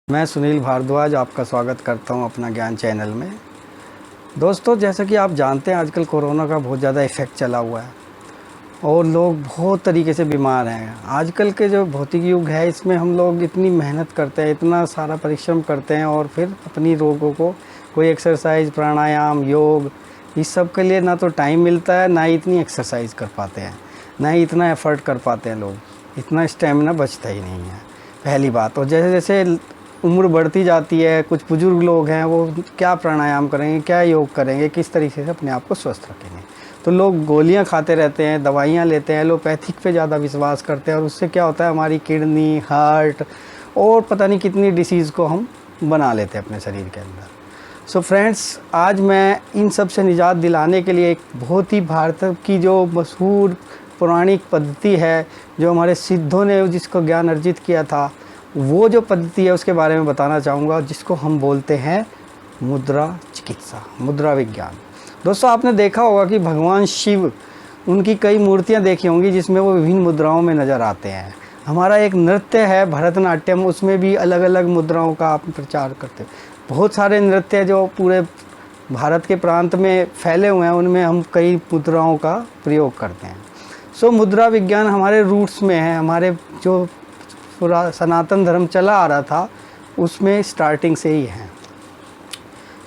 मैं सुनील भारद्वाज आपका स्वागत करता हूं अपना ज्ञान चैनल में। दोस्तों, जैसा कि आप जानते हैं आजकल कोरोना का बहुत ज़्यादा इफ़ेक्ट चला हुआ है और लोग बहुत तरीके से बीमार हैं। आजकल के जो भौतिक युग है इसमें हम लोग इतनी मेहनत करते हैं, इतना सारा परिश्रम करते हैं और फिर अपनी रोगों को कोई एक्सरसाइज, प्राणायाम, योग इस सब के लिए ना तो टाइम मिलता है, ना ही इतनी एक्सरसाइज कर पाते हैं, ना ही इतना एफ़र्ट कर पाते हैं लोग, इतना स्टेमिना बचता ही नहीं है, पहली बात। और जैसे जैसे उम्र बढ़ती जाती है, कुछ बुजुर्ग लोग हैं वो क्या प्राणायाम करेंगे, क्या योग करेंगे, किस तरीके से अपने आप को स्वस्थ रखेंगे। तो लोग गोलियां खाते रहते हैं, दवाइयां लेते हैं, एलोपैथिक पे ज़्यादा विश्वास करते हैं और उससे क्या होता है हमारी किडनी, हार्ट और पता नहीं कितनी डिसीज़ को हम बना लेते हैं अपने शरीर के अंदर। सो फ्रेंड्स, आज मैं इन सब से निजात दिलाने के लिए एक बहुत ही भारत की जो मशहूर पौराणिक पद्धति है, जो हमारे सिद्धों ने जिसको ज्ञान अर्जित किया था, वो जो पद्धति है उसके बारे में बताना चाहूँगा, जिसको हम बोलते हैं मुद्रा चिकित्सा, मुद्रा विज्ञान। दोस्तों, आपने देखा होगा कि भगवान शिव, उनकी कई मूर्तियाँ देखी होंगी जिसमें वो विभिन्न मुद्राओं में नज़र आते हैं। हमारा एक नृत्य है भरतनाट्यम, उसमें भी अलग अलग मुद्राओं का आप प्रचार करते हैं। बहुत सारे नृत्य जो पूरे भारत के प्रांत में फैले हुए हैं, उनमें हम कई मुद्राओं का प्रयोग करते हैं। सो मुद्रा विज्ञान हमारे रूट्स में है, हमारे जो पूरा सनातन धर्म चला आ रहा था उसमें स्टार्टिंग से ही है।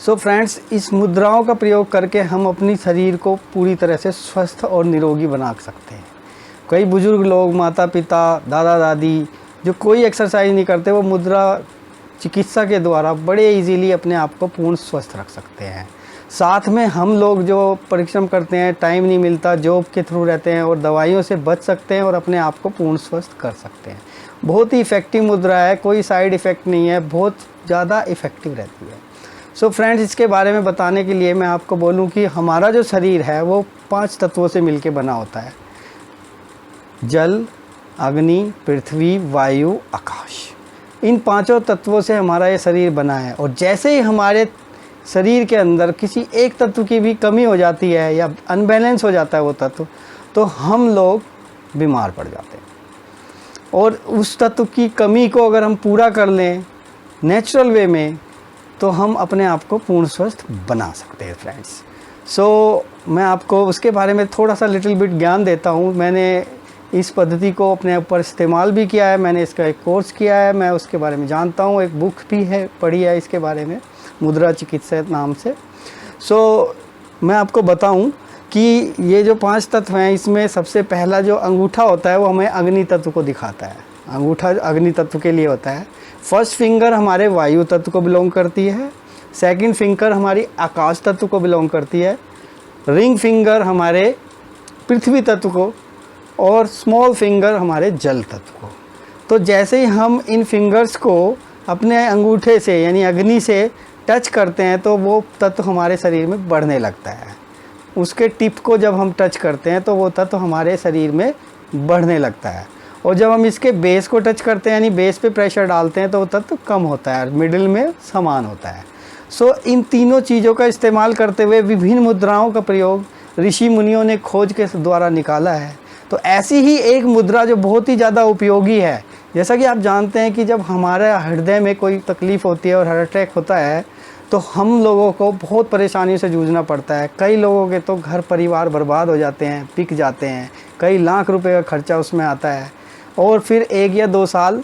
सो फ्रेंड्स, इस मुद्राओं का प्रयोग करके हम अपनी शरीर को पूरी तरह से स्वस्थ और निरोगी बना सकते हैं। कई बुजुर्ग लोग, माता पिता, दादा दादी जो कोई एक्सरसाइज नहीं करते, वो मुद्रा चिकित्सा के द्वारा बड़े इजीली अपने आप को पूर्ण स्वस्थ रख सकते हैं। साथ में हम लोग जो परिश्रम करते हैं, टाइम नहीं मिलता, जॉब के थ्रू रहते हैं और दवाइयों से बच सकते हैं और अपने आप को पूर्ण स्वस्थ कर सकते हैं। बहुत ही इफ़ेक्टिव मुद्रा है, कोई साइड इफ़ेक्ट नहीं है, बहुत ज़्यादा इफ़ेक्टिव रहती है। सो फ्रेंड्स, इसके बारे में बताने के लिए मैं आपको बोलूं कि हमारा जो शरीर है वो 5 तत्वों से मिलकर बना होता है। जल, अग्नि, पृथ्वी, वायु, आकाश। इन 5 तत्वों से हमारा ये शरीर बना है और जैसे ही हमारे शरीर के अंदर किसी एक तत्व की भी कमी हो जाती है या अनबैलेंस हो जाता है वो तत्व, तो हम लोग बीमार पड़ जाते हैं। और उस तत्व की कमी को अगर हम पूरा कर लें नेचुरल वे में, तो हम अपने आप को पूर्ण स्वस्थ बना सकते हैं फ्रेंड्स। सो मैं आपको उसके बारे में थोड़ा सा लिटिल बिट ज्ञान देता हूँ। मैंने इस पद्धति को अपने ऊपर इस्तेमाल भी किया है, मैंने इसका एक कोर्स किया है, मैं उसके बारे में जानता हूँ, एक बुक भी है पढ़ी है इसके बारे में, मुद्रा चिकित्सा नाम से। सो मैं आपको बताऊँ कि ये जो 5 तत्व हैं, इसमें सबसे पहला जो अंगूठा होता है वो हमें अग्नि तत्व को दिखाता है। अंगूठा अग्नि तत्व के लिए होता है। फर्स्ट फिंगर हमारे वायु तत्व को बिलोंग करती है। सेकंड फिंगर हमारी आकाश तत्व को बिलोंग करती है। रिंग फिंगर हमारे पृथ्वी तत्व को और स्मॉल फिंगर हमारे जल तत्व को। तो जैसे ही हम इन फिंगर्स को अपने अंगूठे से यानी अग्नि से टच करते हैं तो वो तत्व हमारे शरीर में बढ़ने लगता है। उसके टिप को जब हम टच करते हैं तो वो तत्व हमारे शरीर में बढ़ने लगता है और जब हम इसके बेस को टच करते हैं यानी बेस पे प्रेशर डालते हैं तो वो तत्व कम होता है, मिडिल में समान होता है। सो इन तीनों चीज़ों का इस्तेमाल करते हुए विभिन्न मुद्राओं का प्रयोग ऋषि मुनियों ने खोज के द्वारा निकाला है। तो ऐसी ही एक मुद्रा जो बहुत ही ज़्यादा उपयोगी है, जैसा कि आप जानते हैं कि जब हमारे हृदय में कोई तकलीफ़ होती है और हार्ट अटैक होता है तो हम लोगों को बहुत परेशानियों से जूझना पड़ता है। कई लोगों के तो घर परिवार बर्बाद हो जाते हैं, बिक जाते हैं, कई लाख रुपए का खर्चा उसमें आता है और फिर 1 या 2 साल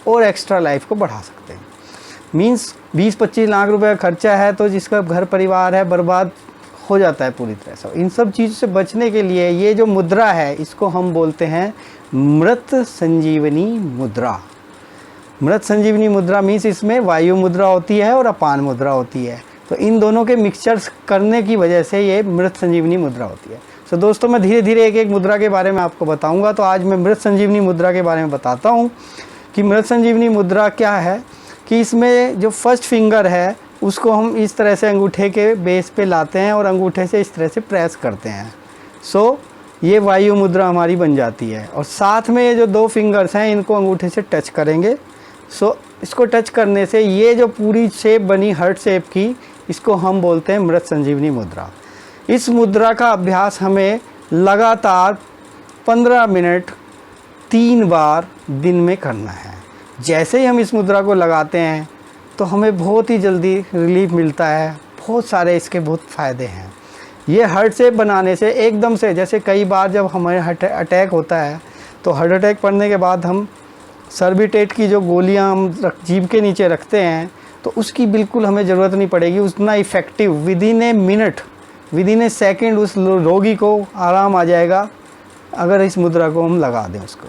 और एक्स्ट्रा लाइफ को बढ़ा सकते हैं। मींस 20-25 लाख रुपए का खर्चा है तो जिसका घर परिवार है बर्बाद हो जाता है पूरी तरह से। इन सब चीज़ों से बचने के लिए ये जो मुद्रा है इसको हम बोलते हैं मृत संजीवनी मुद्रा। मृत संजीवनी मुद्रा मीन्स इसमें वायु मुद्रा होती है और अपान मुद्रा होती है। तो इन दोनों के मिक्सचर्स करने की वजह से ये मृत संजीवनी मुद्रा होती है। सो दोस्तों, मैं धीरे धीरे एक एक मुद्रा के बारे में आपको बताऊंगा। तो आज मैं मृत संजीवनी मुद्रा के बारे में बताता हूँ कि मृत संजीवनी मुद्रा क्या है। कि इसमें जो फर्स्ट फिंगर है उसको हम इस तरह से अंगूठे के बेस पे लाते हैं और अंगूठे से इस तरह से प्रेस करते हैं। सो ये वायु मुद्रा हमारी बन जाती है। और साथ में ये जो 2 फिंगर्स हैं इनको अंगूठे से टच करेंगे। सो इसको टच करने से ये जो पूरी शेप बनी हार्ट शेप की, इसको हम बोलते हैं मृत संजीवनी मुद्रा। इस मुद्रा का अभ्यास हमें लगातार 15 मिनट 3 बार दिन में करना है। जैसे ही हम इस मुद्रा को लगाते हैं तो हमें बहुत ही जल्दी रिलीफ मिलता है। बहुत सारे इसके बहुत फ़ायदे हैं। ये हार्ट शेप बनाने से एकदम से, जैसे कई बार जब हमें अटैक होता है तो हार्ट अटैक पड़ने के बाद हम सर्बिटेट की जो गोलियां हम जीभ के नीचे रखते हैं तो उसकी बिल्कुल हमें ज़रूरत नहीं पड़ेगी। उतना effective with in a minute, with in A second उस रोगी को आराम आ जाएगा अगर इस मुद्रा को हम लगा दें उसको।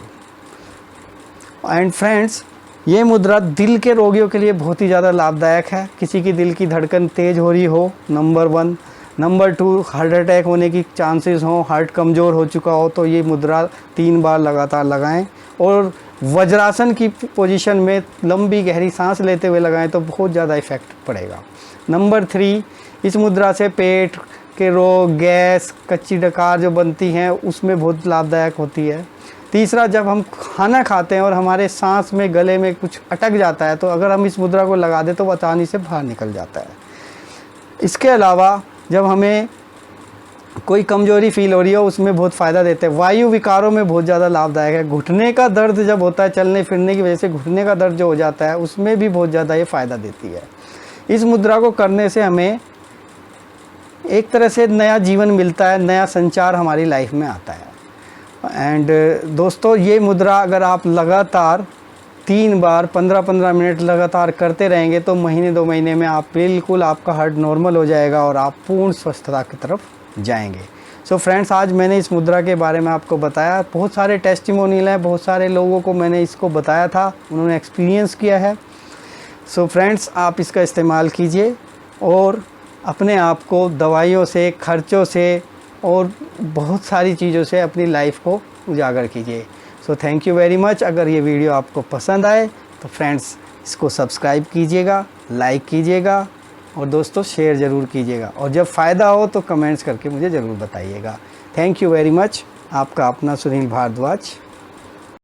एंड फ्रेंड्स, ये मुद्रा दिल के रोगियों के लिए बहुत ही ज़्यादा लाभदायक है। किसी की दिल की धड़कन तेज़ हो रही हो, नंबर 1, नंबर 2 हार्ट अटैक होने की चांसेस हो, हार्ट कमज़ोर हो चुका हो, तो ये मुद्रा 3 बार लगातार लगाएं। और वज्रासन की पोजीशन में लंबी गहरी सांस लेते हुए लगाएं तो बहुत ज़्यादा इफ़ेक्ट पड़ेगा। नंबर 3, इस मुद्रा से पेट के रोग, गैस, कच्ची डकार जो बनती हैं उसमें बहुत लाभदायक होती है। तीसरा, जब हम खाना खाते हैं और हमारे सांस में, गले में कुछ अटक जाता है तो अगर हम इस मुद्रा को लगा दें तो वो आसानी से बाहर निकल जाता है। इसके अलावा जब हमें कोई कमजोरी फील हो रही हो उसमें बहुत फ़ायदा देते हैं। वायु विकारों में बहुत ज़्यादा लाभदायक है। घुटने का दर्द जब होता है, चलने फिरने की वजह से घुटने का दर्द जो हो जाता है, उसमें भी बहुत ज़्यादा ये फ़ायदा देती है। इस मुद्रा को करने से हमें एक तरह से नया जीवन मिलता है, नया संचार हमारी लाइफ में आता है। एंड दोस्तों, ये मुद्रा अगर आप लगातार 3 बार 15-15 मिनट लगातार करते रहेंगे तो महीने 2 महीने में आप बिल्कुल, आपका हार्ट नॉर्मल हो जाएगा और आप पूर्ण स्वस्थता की तरफ जाएंगे। सो फ्रेंड्स, आज मैंने इस मुद्रा के बारे में आपको बताया। बहुत सारे टेस्टिमोनियल हैं, बहुत सारे लोगों को मैंने इसको बताया था, उन्होंने एक्सपीरियंस किया है। सो फ्रेंड्स, आप इसका इस्तेमाल कीजिए और अपने आप को दवाइयों से, खर्चों से और बहुत सारी चीज़ों से अपनी लाइफ को उजागर कीजिए। So thank you very much. अगर ये वीडियो आपको पसंद आए तो फ्रेंड्स इसको सब्सक्राइब कीजिएगा, लाइक कीजिएगा और दोस्तों शेयर ज़रूर कीजिएगा। और जब फ़ायदा हो तो कमेंट्स करके मुझे ज़रूर बताइएगा। Thank you very much. आपका अपना सुनील भारद्वाज।